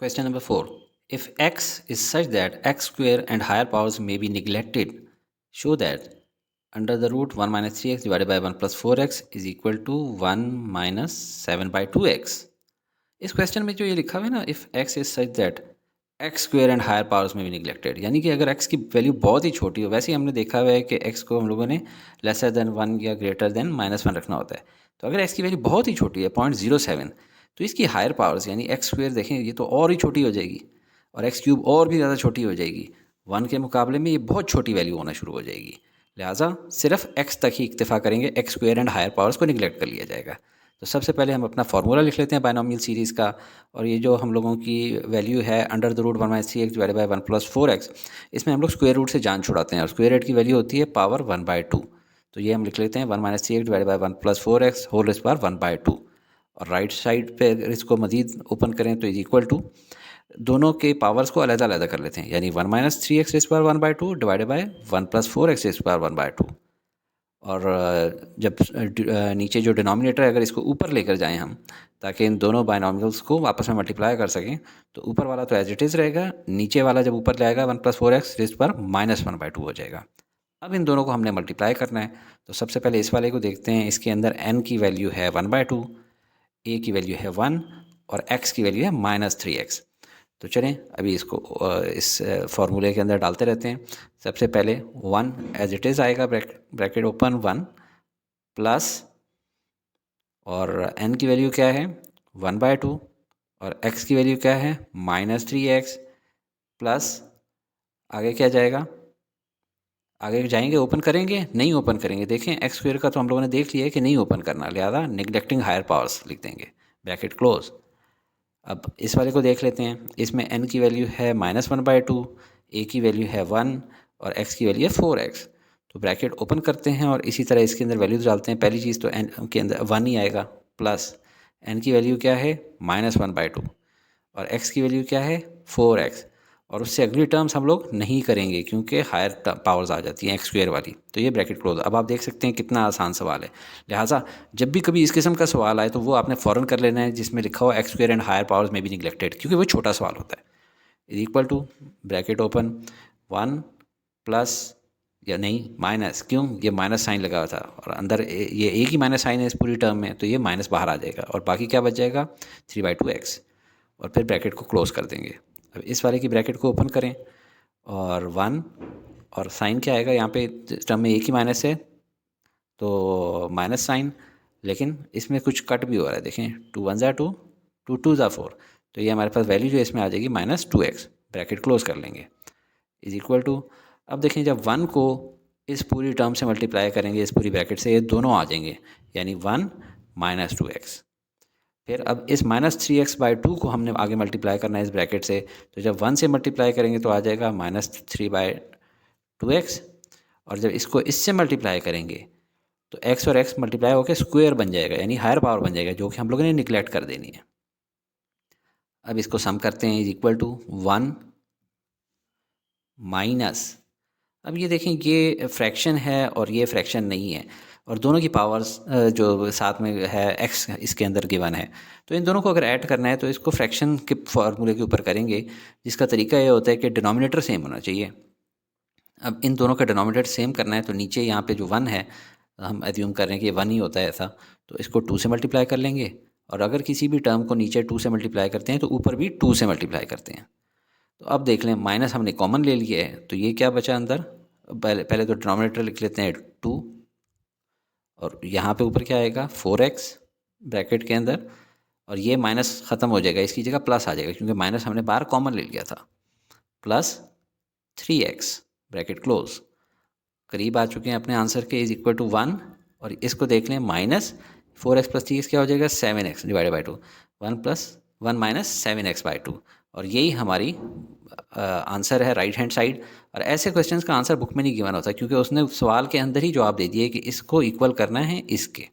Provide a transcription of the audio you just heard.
Question number 4. If x is such that x square and higher powers may be neglected, show that under the root 1 minus 3x divided by 1 plus 4x is equal to 1 minus 7 by 2x. इस question में जो ये लिखा हुआ है ना, if x is such that x square and higher powers में भी निगलेक्टेड, यानी कि अगर x की वैल्यू बहुत ही छोटी हो, वैसे ही हमने देखा हुआ है कि x को हम लोगों ने लेसर देन 1 या ग्रेटर देन -1 रखना होता है। तो अगर x की वैल्यू बहुत ही छोटी है 0.07, तो इसकी हायर पावर्स यानी एक्स स्क्वेयर देखें ये तो और ही छोटी हो जाएगी और एक्स क्यूब और भी ज़्यादा छोटी हो जाएगी। 1 के मुकाबले में ये बहुत छोटी वैल्यू होना शुरू हो जाएगी। लिहाजा सिर्फ x तक ही इक्तफा करेंगे, x square and higher powers को निगलेक्ट कर लिया जाएगा। तो सबसे पहले हम अपना फार्मूला लिख लेते हैं बायनॉमियल सीरीज़ का, और ये जो हम लोगों की वैल्यू है under the root 1 minus 3x divided by 1 plus 4x, इसमें हम लोग स्क्वायर रूट से जान छुड़ाते हैं और स्क्वायर रूट की वैल्यू होती है पावर 1/2। तो ये हम लिख लेते हैं 1 minus 3x divided by 1 plus 4x whole raise power 1/2। और राइट साइड पे इसको मज़ीद ओपन करें तो इज इक्वल टू, दोनों के पावर्स को अलग-अलग कर लेते हैं, यानी 1 minus 3x rays power 1/2 divided by 1 plus 4x rays power 1/2। और जब नीचे जो डिनोमिनेटर है अगर इसको ऊपर लेकर जाएं हम, ताकि इन दोनों बायनॉमिनल्स को आपस में मल्टीप्लाई कर सकें, तो ऊपर वाला तो एज इट इज़ रहेगा, नीचे वाला जब ऊपर जाएगा 1 प्लस 4x रेज़ पर -1/2 हो जाएगा। अब इन दोनों को हमने मल्टीप्लाई करना है, तो सबसे पहले इस वाले को देखते हैं। इसके अंदर n की वैल्यू है 1/2, a की वैल्यू है 1 और x की वैल्यू है -3x। तो चलें अभी इसको इस फार्मूले के अंदर डालते रहते हैं। सबसे पहले 1 एज इट इज़ आएगा, ब्रैकेट ओपन 1 प्लस, और n की वैल्यू क्या है 1/2 और x की वैल्यू क्या है -3x, प्लस आगे क्या जाएगा, आगे जाएंगे ओपन करेंगे, नहीं ओपन करेंगे। देखें एक्स स्क्वायर का तो हम लोगों ने देख लिया है कि नहीं ओपन करना, लिहाजा निगलेक्टिंग हायर पावर्स लिख देंगे, ब्रैकेट क्लोज। अब इस वाले को देख लेते हैं। इसमें n की वैल्यू है -1/2, a की वैल्यू है 1 और x की वैल्यू है 4x। तो ब्रैकेट ओपन करते हैं और इसी तरह इसके अंदर वैल्यूज डालते हैं। पहली चीज़ तो n के अंदर 1 ही आएगा, प्लस n की वैल्यू क्या है -1/2 और x की वैल्यू क्या है 4x, और उससे अगली टर्म्स हम लोग नहीं करेंगे क्योंकि हायर पावर्स आ जाती हैं एक्स स्क्वायर वाली। तो ये ब्रैकेट क्लोज। अब आप देख सकते हैं कितना आसान सवाल है। लिहाजा जब भी कभी इस किस्म का सवाल आए तो वो आपने फ़ौरन कर लेना है जिसमें लिखा हो x square and higher powers में भी निगलेक्टेड, क्योंकि वो छोटा सवाल होता है। Is equal to bracket open 1 plus, या नहीं माइनस, क्यों ये माइनस साइन लगा हुआ था और अंदर ये एक ही माइनस साइन है इस पूरी टर्म में, तो ये माइनस बाहर आ जाएगा और बाकी क्या बच जाएगा 3/2x, और फिर ब्रैकेट को क्लोज कर देंगे। अब इस वाले की ब्रैकेट को ओपन करें और 1, और साइन क्या आएगा, यहाँ पे टर्म में एक ही माइनस है तो माइनस साइन, लेकिन इसमें कुछ कट भी हो रहा है। देखें 2 1 ज़ा 2, 2 2 ज़ा 4, तो ये हमारे पास वैल्यू जो इसमें आ जाएगी -2x, ब्रैकेट क्लोज कर लेंगे। इज इक्वल टू, अब देखें जब 1 को इस पूरी टर्म से मल्टीप्लाई करेंगे इस पूरी ब्रैकेट से, ये दोनों आ जाएंगे, यानी 1 -2x। फिर अब इस -3x/2 को हमने आगे मल्टीप्लाई करना है इस ब्रैकेट से, तो जब 1 से मल्टीप्लाई करेंगे तो आ जाएगा -3/2x, और जब इसको इससे मल्टीप्लाई करेंगे तो x और x मल्टीप्लाई होकर स्क्वायर बन जाएगा, यानी हायर पावर बन जाएगा, जो कि हम लोगों ने निगलेक्ट कर देनी है। अब इसको सम करते हैं। इज इक्वल टू 1 माइनस, अब ये देखें ये फ्रैक्शन है और ये फ्रैक्शन नहीं है, और दोनों की पावर्स जो साथ में है x इसके अंदर गिवन है, तो इन दोनों को अगर ऐड करना है तो इसको फ्रैक्शन के फार्मूले के ऊपर करेंगे, जिसका तरीका ये होता है कि डिनोमिनेटर सेम होना चाहिए। अब इन दोनों का डिनोमिनेटर सेम करना है तो नीचे यहाँ पे जो 1 है, हम एज्यूम कर रहे हैं कि 1 ही होता है ऐसा, तो इसको 2 से मल्टीप्लाई कर लेंगे, और अगर किसी भी टर्म को नीचे 2 से मल्टीप्लाई करते हैं तो ऊपर भी 2 से मल्टीप्लाई करते हैं। तो अब देख लें माइनस हमने कॉमन ले लिया है, तो ये क्या बचा अंदर, पहले तो डिनोमिनेटर लिख लेते हैं 2, और यहाँ पे ऊपर क्या आएगा 4x ब्रैकेट के अंदर, और ये माइनस ख़त्म हो जाएगा, इसकी जगह प्लस आ जाएगा क्योंकि माइनस हमने बाहर कॉमन ले लिया था, प्लस 3x ब्रैकेट क्लोज। करीब आ चुके हैं अपने आंसर के। इज इक्वल टू 1, और इसको देख लें -4x + 3x क्या हो जाएगा 7x डिवाइडेड बाई 2, 1 + 1 - 7x/2, और यही हमारी आंसर है राइट हैंड साइड। और ऐसे क्वेश्चंस का आंसर बुक में नहीं गिवन होता क्योंकि उसने सवाल के अंदर ही जवाब दे दिए कि इसको इक्वल करना है इसके।